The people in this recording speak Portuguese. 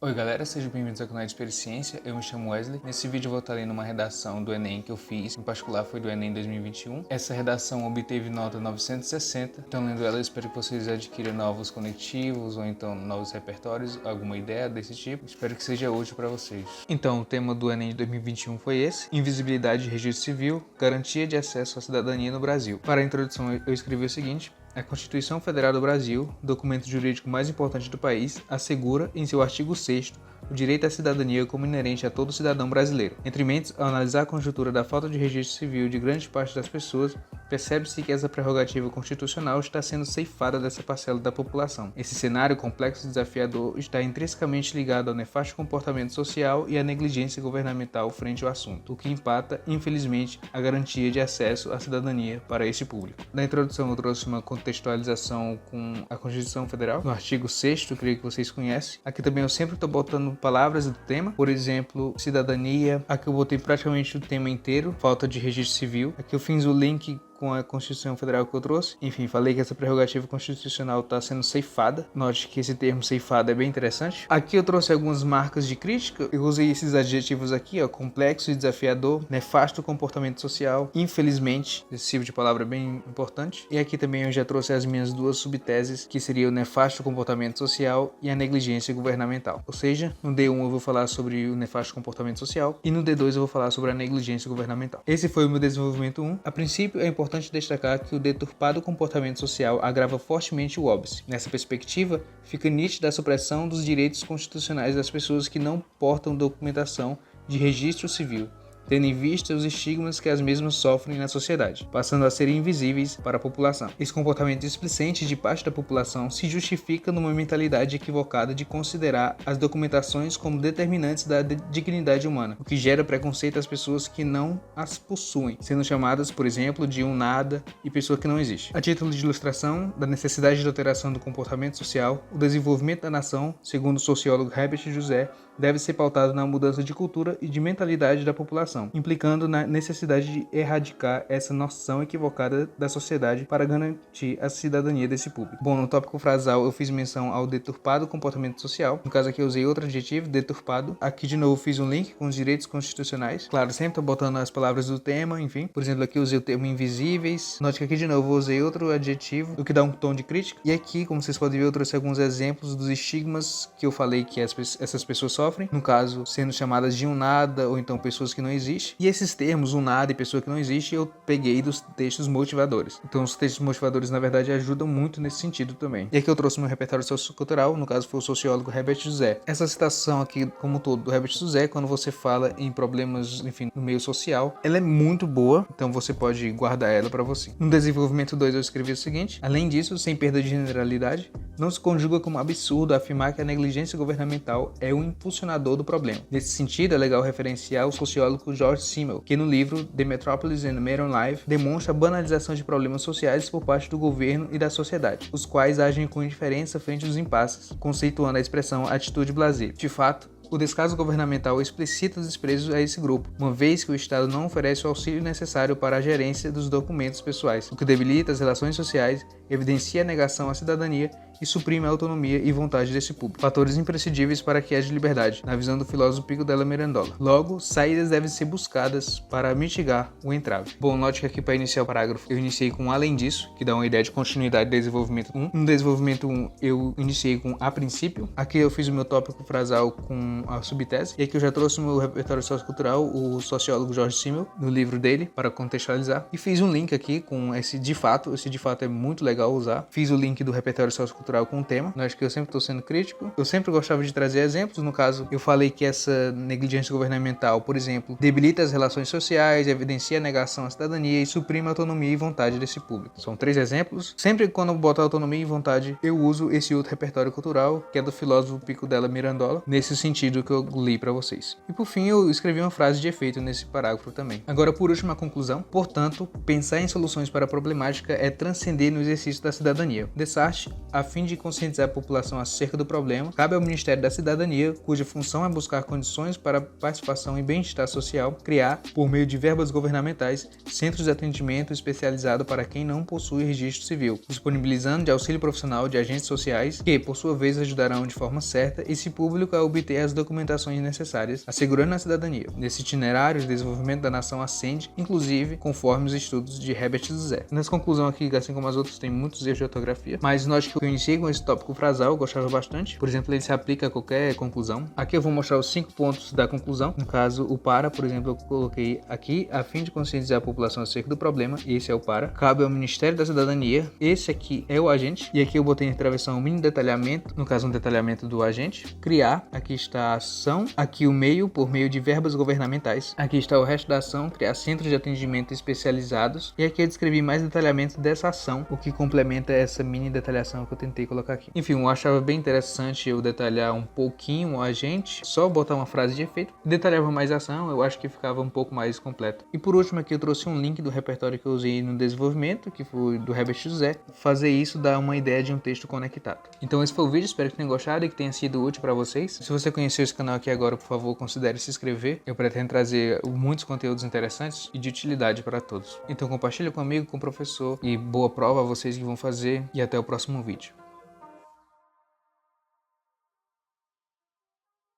Oi galera, sejam bem-vindos ao canal de Ciência. Eu me chamo Wesley. Nesse vídeo eu vou estar lendo uma redação do Enem que eu fiz, em particular foi do Enem 2021. Essa redação obteve nota 960, então lendo ela eu espero que vocês adquiram novos conectivos ou então novos repertórios, alguma ideia desse tipo. Espero que seja útil para vocês. Então o tema do Enem de 2021 foi esse: invisibilidade de registro civil, garantia de acesso à cidadania no Brasil. Para a introdução eu escrevi o seguinte: a Constituição Federal do Brasil, documento jurídico mais importante do país, assegura, em seu artigo 6º, o direito à cidadania como inerente a todo cidadão brasileiro. Entre mentes, ao analisar a conjuntura da falta de registro civil de grande parte das pessoas, percebe-se que essa prerrogativa constitucional está sendo ceifada dessa parcela da população. Esse cenário complexo e desafiador está intrinsecamente ligado ao nefasto comportamento social e à negligência governamental frente ao assunto, o que empata, infelizmente, a garantia de acesso à cidadania para esse público. Na introdução eu trouxe uma contextualização com a Constituição Federal, no artigo 6º, creio que vocês conhecem. Aqui também eu sempre estou botando palavras do tema, por exemplo, cidadania. Aqui eu botei praticamente o tema inteiro, falta de registro civil. Aqui eu fiz o link com a Constituição Federal que eu trouxe. Enfim, falei que essa prerrogativa constitucional está sendo ceifada. Note que esse termo ceifada é bem interessante. Aqui eu trouxe algumas marcas de crítica. Eu usei esses adjetivos aqui, ó: complexo e desafiador, nefasto comportamento social, infelizmente, esse tipo de palavra é bem importante. E aqui também eu já trouxe as minhas duas subteses, que seria o nefasto comportamento social e a negligência governamental. Ou seja, no D1 eu vou falar sobre o nefasto comportamento social e no D2 eu vou falar sobre a negligência governamental. Esse foi o meu desenvolvimento 1. A princípio é importante destacar que o deturpado comportamento social agrava fortemente o óbice. Nessa perspectiva, fica nítida a supressão dos direitos constitucionais das pessoas que não portam documentação de registro civil, tendo em vista os estigmas que as mesmas sofrem na sociedade, passando a ser invisíveis para a população. Esse comportamento displicente de parte da população se justifica numa mentalidade equivocada de considerar as documentações como determinantes da dignidade humana, o que gera preconceito às pessoas que não as possuem, sendo chamadas, por exemplo, de um nada e pessoa que não existe. A título de ilustração da necessidade de alteração do comportamento social, o desenvolvimento da nação, segundo o sociólogo Herbert José, deve ser pautado na mudança de cultura e de mentalidade da população, implicando na necessidade de erradicar essa noção equivocada da sociedade para garantir a cidadania desse público. Bom, no tópico frasal eu fiz menção ao deturpado comportamento social. No caso aqui eu usei outro adjetivo, deturpado. Aqui de novo fiz um link com os direitos constitucionais. Claro, sempre estou botando as palavras do tema, enfim. Por exemplo, aqui eu usei o termo invisíveis. Note que aqui de novo eu usei outro adjetivo, o que dá um tom de crítica. E aqui, como vocês podem ver, eu trouxe alguns exemplos dos estigmas que eu falei que essas pessoas sofrem, no caso, sendo chamadas de um nada ou então pessoas que não existem. E esses termos, um nada e pessoa que não existe, eu peguei dos textos motivadores. Então os textos motivadores, na verdade, ajudam muito nesse sentido também. E aqui eu trouxe meu repertório sociocultural, no caso foi o sociólogo Herbert José. Essa citação aqui, como um todo, do Herbert José, quando você fala em problemas, enfim, no meio social, ela é muito boa, então você pode guardar ela para você. No desenvolvimento 2 eu escrevi o seguinte: além disso, sem perda de generalidade, não se conjuga como absurdo afirmar que a negligência governamental é um impulsionador do problema. Nesse sentido, é legal referenciar o sociólogo George Simmel, que no livro The Metropolis and Modern Life demonstra a banalização de problemas sociais por parte do governo e da sociedade, os quais agem com indiferença frente aos impasses, conceituando a expressão atitude blasé. De fato, o descaso governamental explicita os desprezos a esse grupo, uma vez que o Estado não oferece o auxílio necessário para a gerência dos documentos pessoais, o que debilita as relações sociais, evidencia a negação à cidadania e suprime a autonomia e vontade desse público, fatores imprescindíveis para que haja liberdade, na visão do filósofo Pico della Mirandola. Logo, saídas devem ser buscadas para mitigar o entrave. Bom, note que aqui para iniciar o parágrafo eu iniciei com além disso, que dá uma ideia de continuidade do desenvolvimento 1. No desenvolvimento 1 eu iniciei com a princípio. Aqui eu fiz o meu tópico frasal com a subtese. E aqui eu já trouxe o meu repertório sociocultural, o sociólogo George Simmel, no livro dele, para contextualizar. E fiz um link aqui com esse de fato é muito legal usar. Fiz o link do repertório sociocultural com o tema. Eu acho que eu sempre estou sendo crítico. Eu sempre gostava de trazer exemplos. No caso, eu falei que essa negligência governamental, por exemplo, debilita as relações sociais, evidencia a negação à cidadania e suprime a autonomia e vontade desse público. São 3 exemplos. Sempre quando eu boto autonomia e vontade, eu uso esse outro repertório cultural, que é do filósofo Pico della Mirandola, nesse sentido do que eu li para vocês. E por fim, eu escrevi uma frase de efeito nesse parágrafo também. Agora, por último, a conclusão. Portanto, pensar em soluções para a problemática é transcender no exercício da cidadania. Dessart, a fim de conscientizar a população acerca do problema, cabe ao Ministério da Cidadania, cuja função é buscar condições para participação e bem-estar social, criar, por meio de verbas governamentais, centros de atendimento especializado para quem não possui registro civil, disponibilizando de auxílio profissional de agentes sociais que, por sua vez, ajudarão de forma certa esse público a obter as documentações necessárias, assegurando a cidadania. Nesse itinerário, o desenvolvimento da nação ascende, inclusive, conforme os estudos de Herbert José. Nessa conclusão aqui, assim como as outras, tem muitos erros de ortografia, mas note que eu iniciei com esse tópico frasal, eu gostava bastante. Por exemplo, ele se aplica a qualquer conclusão. Aqui eu vou mostrar os 5 pontos da conclusão. No caso, o para, por exemplo, eu coloquei aqui, a fim de conscientizar a população acerca do problema, esse é o para. Cabe ao Ministério da Cidadania, esse aqui é o agente, e aqui eu botei em travessão o mini detalhamento, no caso um detalhamento do agente. Criar, aqui está a ação, aqui o meio, por meio de verbas governamentais. Aqui está o resto da ação, criar centros de atendimento especializados, e aqui eu descrevi mais detalhamento dessa ação, o que complementa essa mini detalhação que eu tentei colocar aqui. Enfim, eu achava bem interessante eu detalhar um pouquinho o agente, só botar uma frase de efeito, detalhava mais a ação, eu acho que ficava um pouco mais completo. E por último aqui eu trouxe um link do repertório que eu usei no desenvolvimento, que foi do Herbert José. Fazer isso dá uma ideia de um texto conectado. Então esse foi o vídeo, espero que tenham gostado e que tenha sido útil para vocês. Se você conheceu esse canal aqui agora, por favor, considere se inscrever. Eu pretendo trazer muitos conteúdos interessantes e de utilidade para todos. Então compartilhe comigo, com o professor, e boa prova a vocês que vão fazer, e até o próximo vídeo.